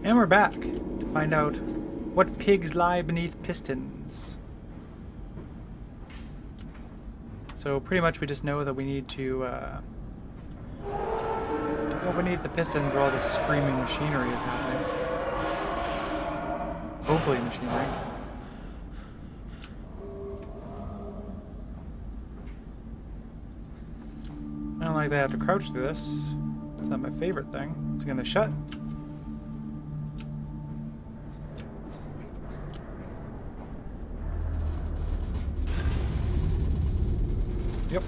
And we're back to find out what pigs lie beneath pistons. So pretty much we just know that we need to go beneath the pistons where all this screaming machinery is happening. Hopefully machinery. I don't like that I have to crouch through this. It's not my favorite thing. It's gonna shut. Yep.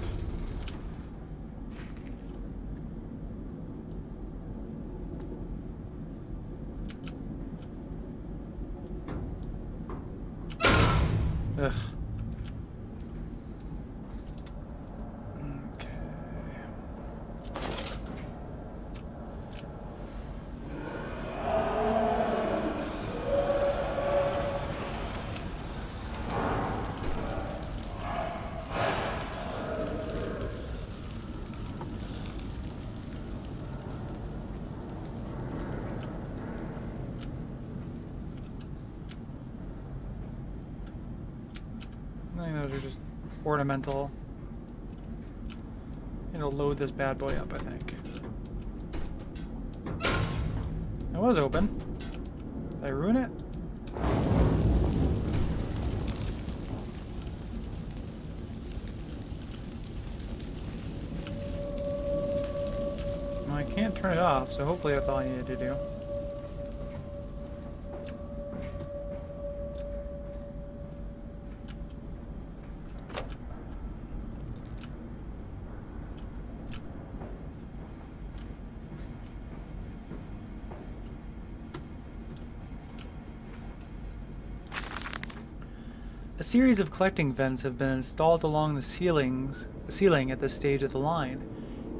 Ugh. Okay. I think those are just ornamental. It'll load this bad boy up, I think. It was open. Did I ruin it? Well, I can't turn it off, so hopefully that's all I needed to do. A series of collecting vents have been installed along the ceiling at this stage of the line.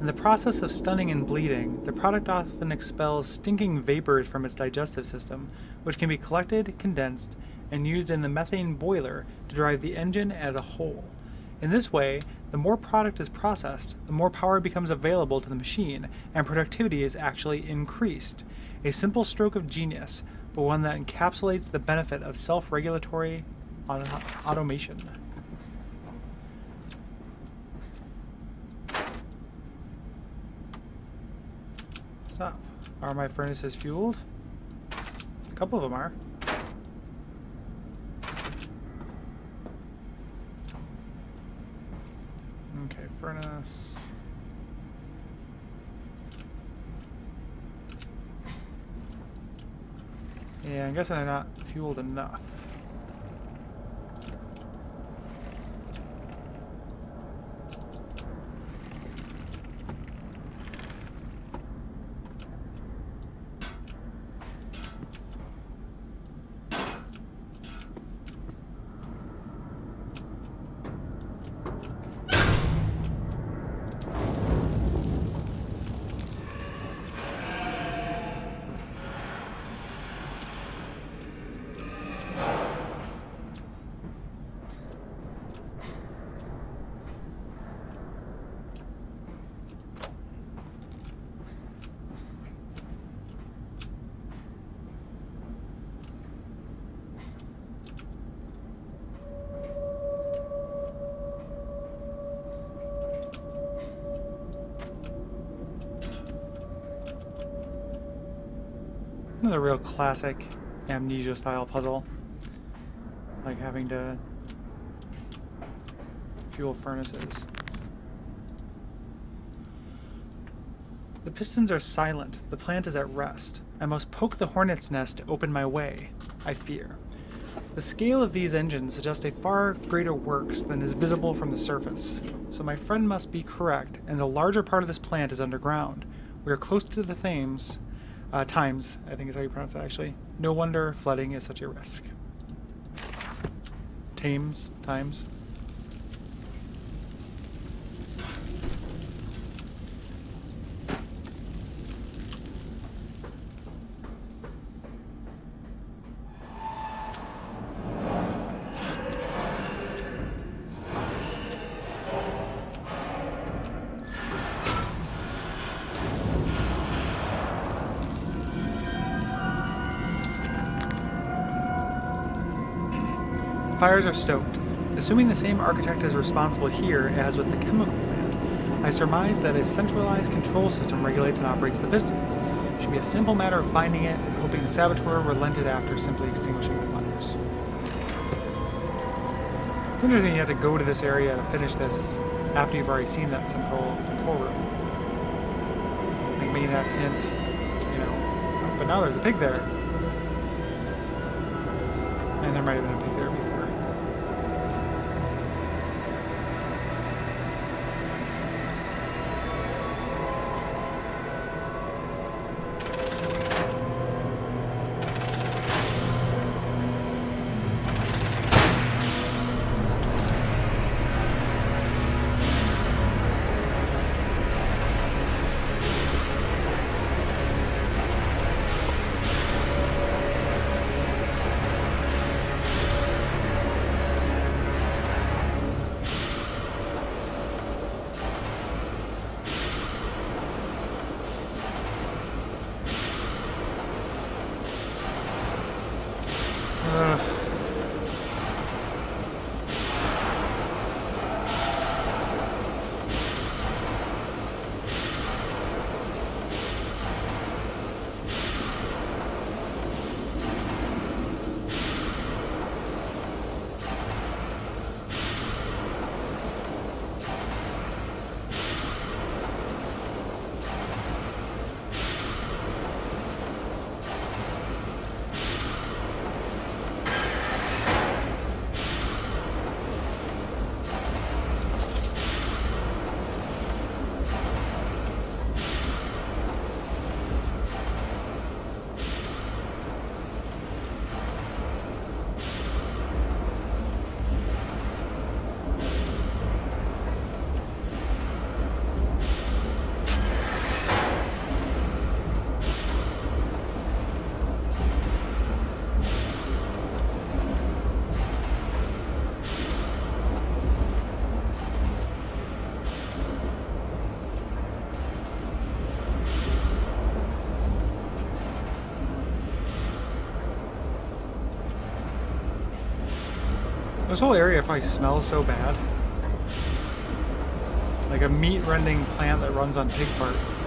In the process of stunning and bleeding, the product often expels stinking vapors from its digestive system, which can be collected, condensed, and used in the methane boiler to drive the engine as a whole. In this way, the more product is processed, the more power becomes available to the machine, and productivity is actually increased. A simple stroke of genius, but one that encapsulates the benefit of self-regulatory automation. What's up? Are my furnaces fueled? A couple of them are. Okay, furnace. Yeah, I'm guessing they're not fueled enough. Another real classic Amnesia style puzzle. Like having to fuel furnaces. The pistons are silent. The plant is at rest. I must poke the hornet's nest to open my way, I fear. The scale of these engines suggests a far greater works than is visible from the surface. So my friend must be correct, and the larger part of this plant is underground. We are close to the Thames. Times, I think is how you pronounce that actually. No wonder flooding is such a risk. Times. Fires are stoked. Assuming the same architect is responsible here as with the chemical plant, I surmise that a centralized control system regulates and operates the pistons. It should be a simple matter of finding it and hoping the saboteur relented after simply extinguishing the fires. It's interesting you have to go to this area to finish this after you've already seen that central control room. Like making that hint, you know. But now there's a pig there. And there might have been a pig there before. This whole area probably smells so bad. Like a meat-rending plant that runs on pig parts.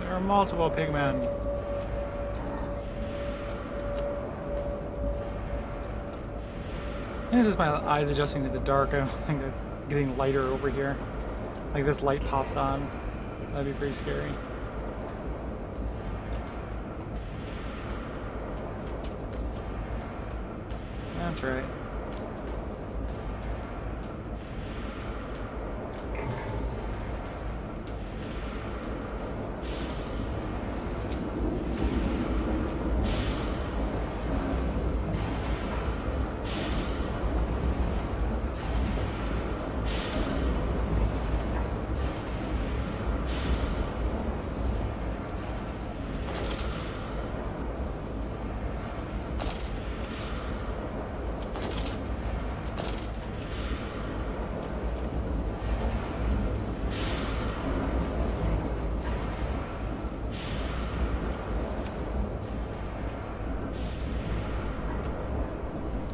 There are multiple pigmen. I think it's just my eyes adjusting to the dark. I don't think they're getting lighter over here. Like this light pops on. That'd be pretty scary. That's right.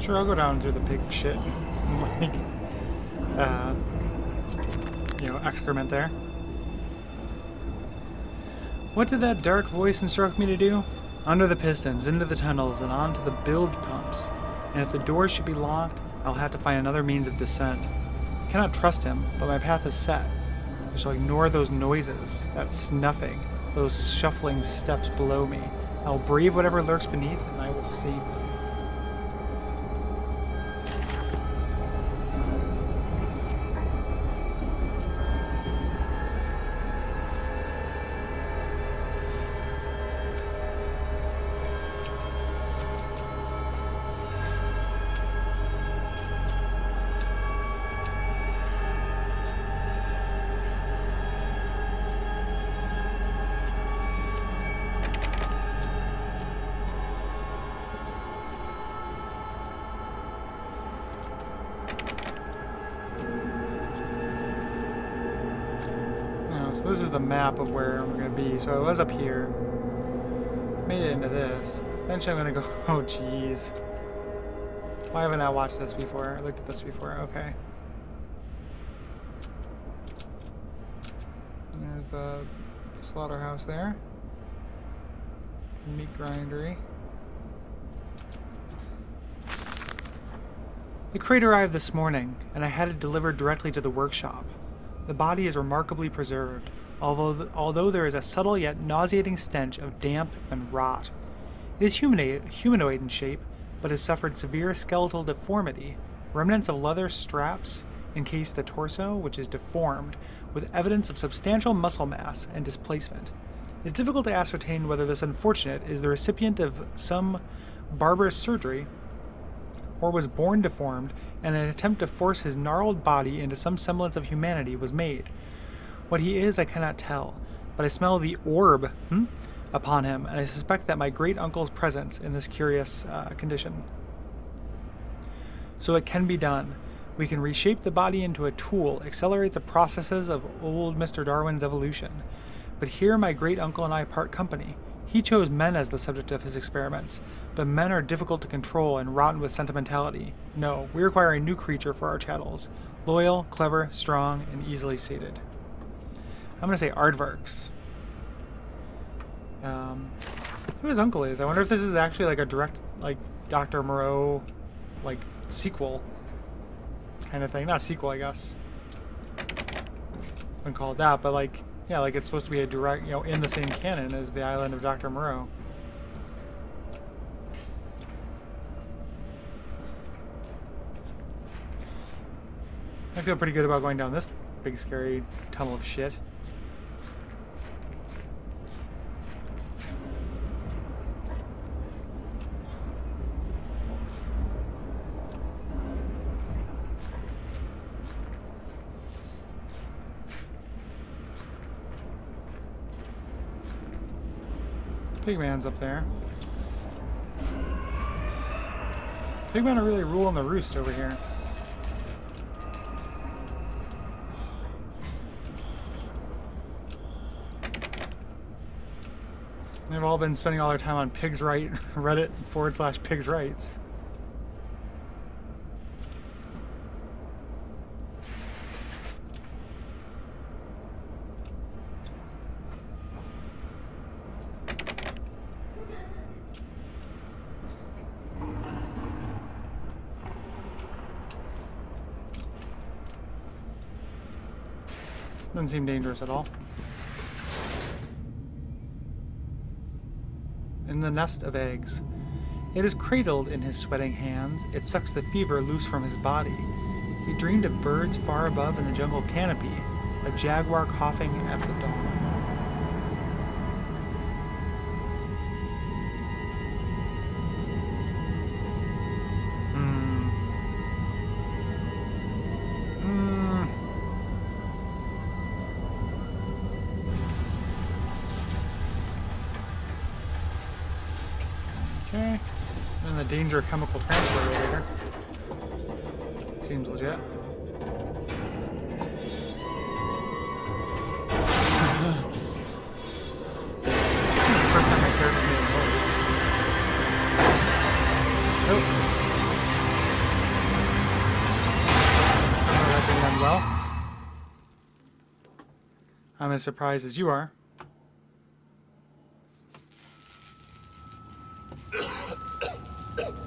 Sure, I'll go down through the pig shit. Like, you know, excrement there. What did that dark voice instruct me to do? Under the pistons, into the tunnels, and onto the bilge pumps. And if the doors should be locked, I'll have to find another means of descent. I cannot trust him, but my path is set. I shall ignore those noises, that snuffing, those shuffling steps below me. I will brave whatever lurks beneath, and I will save them. So this is the map of where I'm going to be. So I was up here. Made it into this. Eventually I'm going to go... Oh, jeez. Why haven't I watched this before? I looked at this before. Okay. And there's the slaughterhouse there. Meat grindery. The crate arrived this morning, and I had it delivered directly to the workshop. The body is remarkably preserved, although there is a subtle yet nauseating stench of damp and rot. It is humanoid in shape, but has suffered severe skeletal deformity. Remnants of leather straps encase the torso, which is deformed, with evidence of substantial muscle mass and displacement. It is difficult to ascertain whether this unfortunate is the recipient of some barbarous surgery or was born deformed, and an attempt to force his gnarled body into some semblance of humanity was made. What he is, I cannot tell, but I smell the orb upon him, and I suspect that my great-uncle's presence in this curious condition. So it can be done. We can reshape the body into a tool, accelerate the processes of old Mr. Darwin's evolution. But here my great-uncle and I part company. He chose men as the subject of his experiments, but men are difficult to control and rotten with sentimentality. No, we require a new creature for our chattels. Loyal, clever, strong, and easily sated. I'm gonna say Aardvarks. Who his uncle is. I wonder if this is actually like a direct, like, Dr. Moreau, like, sequel kind of thing. Not sequel, I guess. Wouldn't call it that, but like, yeah, like it's supposed to be a direct, you know, in the same canon as the island of Dr. Moreau. I feel pretty good about going down this big scary tunnel of shit. Pigman's up there. Pigmen are really ruling the roost over here. They've all been spending all their time on Pigs Right, Reddit /Pigs Rights. Doesn't seem dangerous at all. In the nest of eggs. It is cradled in his sweating hands. It sucks the fever loose from his body. He dreamed of birds far above in the jungle canopy, a jaguar coughing at the dawn. Okay. And the danger chemical transfer elevator. Seems legit. First time my character made a noise. Nope. Somehow that didn't end well. I'm as surprised as you are.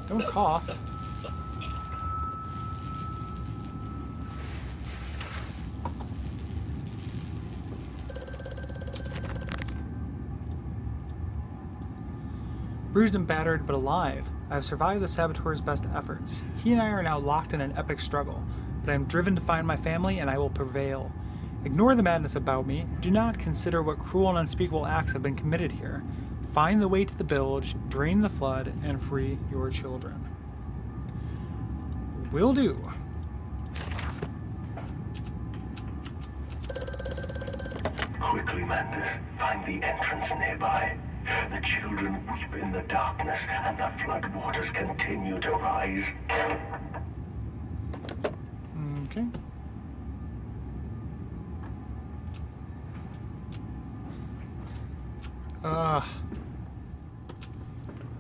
Don't cough. Bruised and battered, but alive, I have survived the saboteur's best efforts. He and I are now locked in an epic struggle, but I am driven to find my family, and I will prevail. Ignore the madness about me. Do not consider what cruel and unspeakable acts have been committed here. Find the way to the bilge, drain the flood, and free your children. Will do. Quickly, Mandus. Find the entrance nearby. The children weep in the darkness, and the flood waters continue to rise. Okay.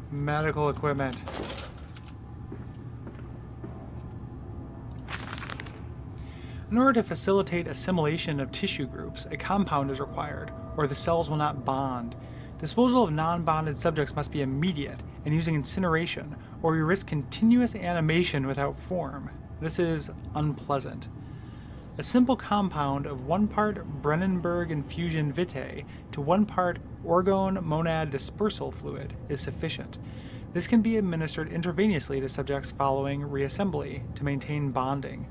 Medical equipment. In order to facilitate assimilation of tissue groups, a compound is required, or the cells will not bond. Disposal of non-bonded subjects must be immediate and using incineration, or we risk continuous animation without form. This is unpleasant. A simple compound of 1 part Brennenberg infusion vitae to 1 part orgone monad dispersal fluid is sufficient. This can be administered intravenously to subjects following reassembly to maintain bonding.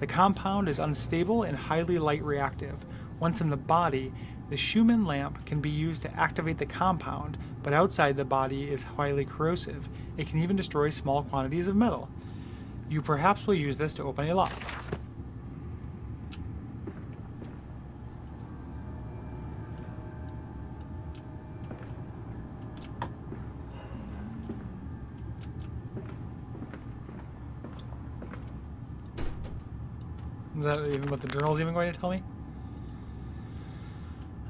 The compound is unstable and highly light reactive. Once in the body, the Schumann lamp can be used to activate the compound, but outside the body is highly corrosive. It can even destroy small quantities of metal. You perhaps will use this to open a lock. Is that even what the journal's even going to tell me?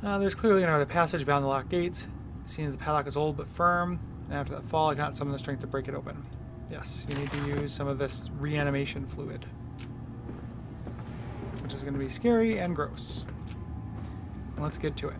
There's clearly another passage beyond the locked gates. It seems the padlock is old but firm, and after that fall, I cannot summon the strength to break it open. Yes, you need to use some of this reanimation fluid, which is going to be scary and gross. Let's get to it.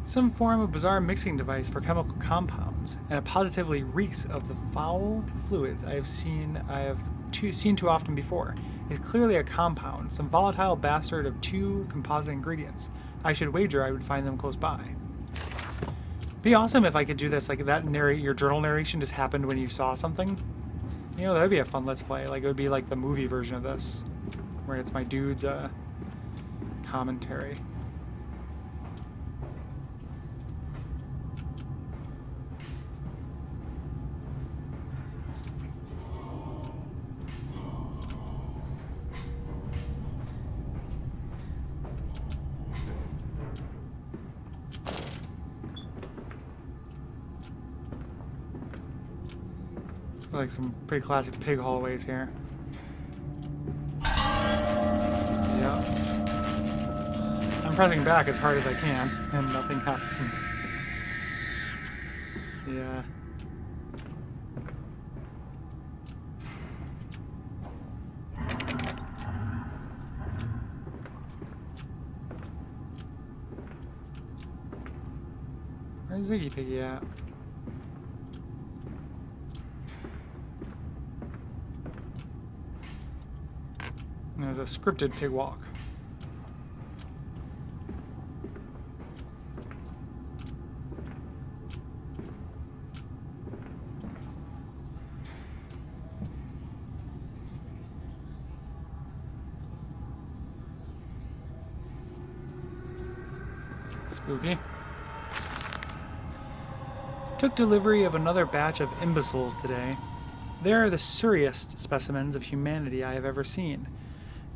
Some form of bizarre mixing device for chemical compounds, and it positively reeks of the foul fluids I have seen too often before. It's clearly a compound, some volatile bastard of 2 composite ingredients. I should wager I would find them close by. Be awesome if I could do this, like that your journal narration just happened when you saw something. You know, that would be a fun let's play. Like it would be like the movie version of this, where it's my dude's commentary. Like some pretty classic pig hallways here. Yeah. pressing back as hard as I can, and nothing happened. Yeah. Where's Ziggy Piggy at? There's a scripted pig walk. Spooky. Took delivery of another batch of imbeciles today. They are the surriest specimens of humanity I have ever seen.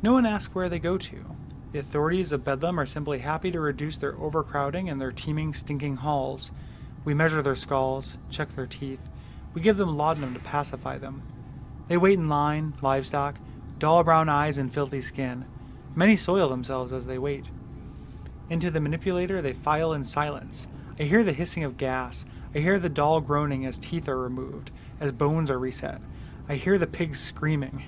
No one asks where they go to. The authorities of Bedlam are simply happy to reduce their overcrowding and their teeming, stinking halls. We measure their skulls, check their teeth. We give them laudanum to pacify them. They wait in line, livestock, dull brown eyes and filthy skin. Many soil themselves as they wait. Into the manipulator they file in silence. I hear the hissing of gas. I hear the dull groaning as teeth are removed, as bones are reset. I hear the pigs screaming.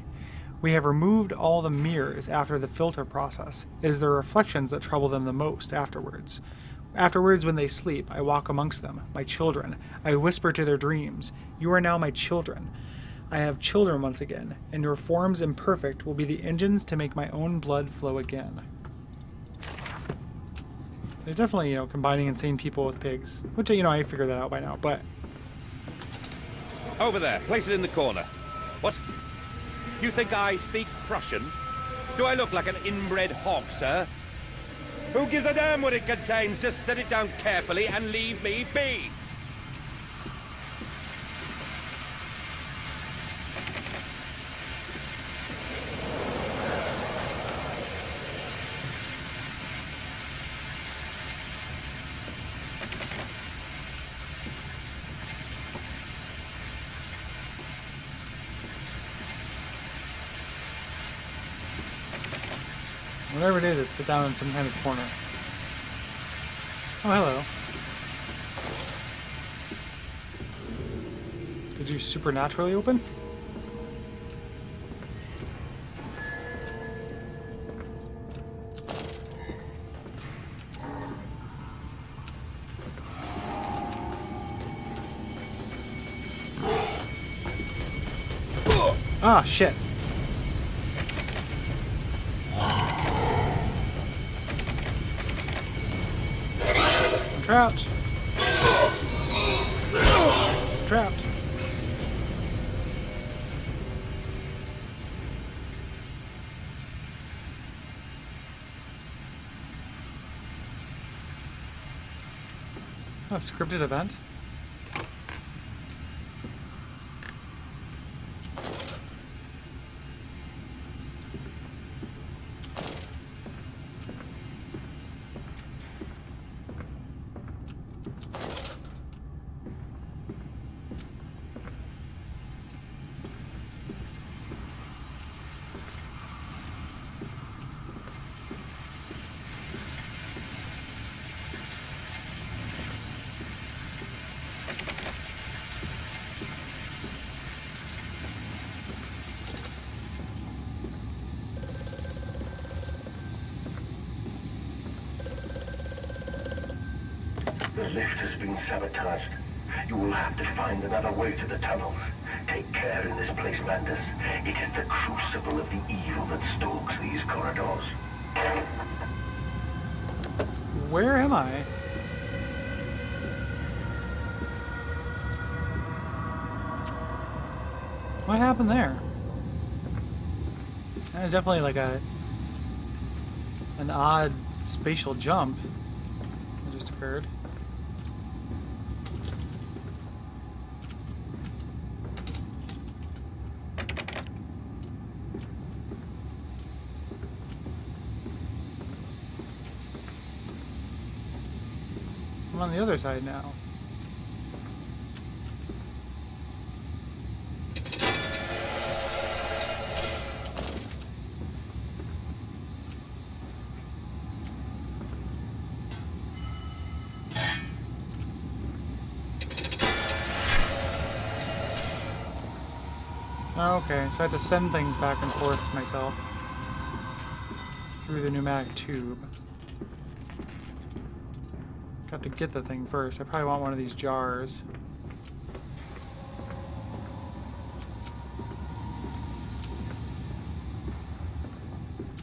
We have removed all the mirrors after the filter process. It is the reflections that trouble them the most afterwards. Afterwards, when they sleep, I walk amongst them, my children. I whisper to their dreams, "You are now my children." I have children once again, and your forms imperfect will be the engines to make my own blood flow again. They're definitely, combining insane people with pigs, which, I figured that out by now, but... Over there, place it in the corner. What? You think I speak Prussian? Do I look like an inbred hog, sir? Who gives a damn what it contains? Just set it down carefully and leave me be. Whatever it is, sit down in some kind of corner. Oh, hello. Did you supernaturally open? Ah, shit. Trapped. Trapped. A scripted event? The lift has been sabotaged. You will have to find another way to the tunnels. Take care in this place, Mantis. It is the crucible of the evil that stalks these corridors. Where am I? What happened there? That was definitely like an odd spatial jump that just occurred. I'm on the other side now. Oh, okay, so I have to send things back and forth myself through the pneumatic tube. Got to get the thing first. I probably want one of these jars.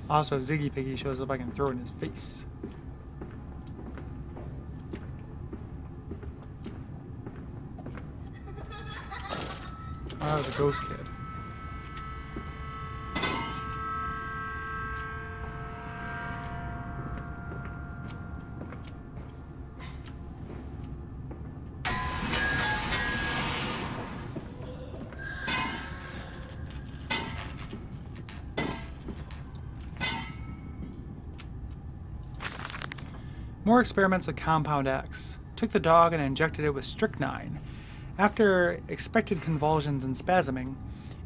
Also, if Ziggy Piggy shows up, I can throw it in his face. Oh, that was a ghost kid. More experiments with Compound X. Took the dog and injected it with strychnine. After expected convulsions and spasming,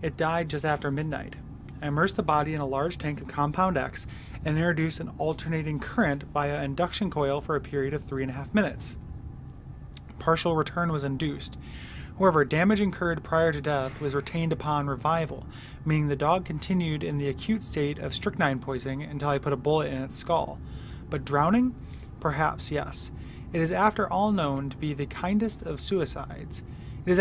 it died just after midnight. I immersed the body in a large tank of Compound X and introduced an alternating current via induction coil for a period of 3.5 minutes. Partial return was induced. However, damage incurred prior to death was retained upon revival, meaning the dog continued in the acute state of strychnine poisoning until I put a bullet in its skull. But drowning? Perhaps, yes. It is after all known to be the kindest of suicides. If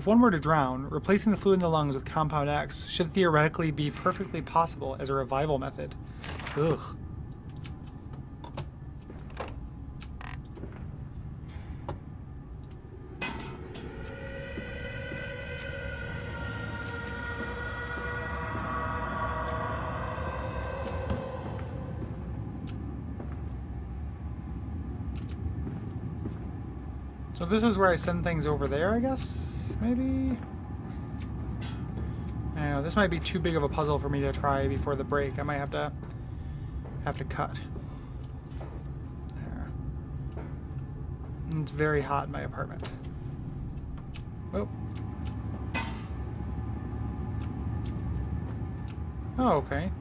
one were to drown, replacing the fluid in the lungs with Compound X should theoretically be perfectly possible as a revival method. Ugh. So this is where I send things over there, I guess? Maybe? I don't know, this might be too big of a puzzle for me to try before the break. I might have to cut. There. And it's very hot in my apartment. Oh. Oh, okay.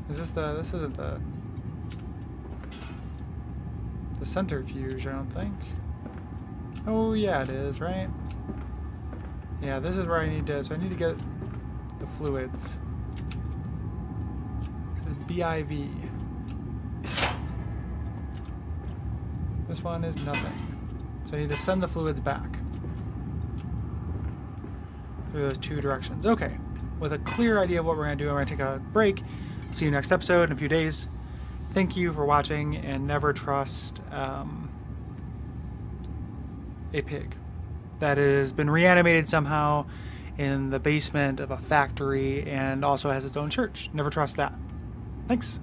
This isn't the centrifuge, I don't think. Oh yeah, it is, right? Yeah, this is where I need to, so I need to get the fluids. This is BIV. This one is nothing. So I need to send the fluids back through those two directions. Okay, with a clear idea of what we're going to do, I'm going to take a break. I'll see you next episode in a few days. Thank you for watching, and never trust a pig that has been reanimated somehow in the basement of a factory and also has its own church. Never trust that. Thanks.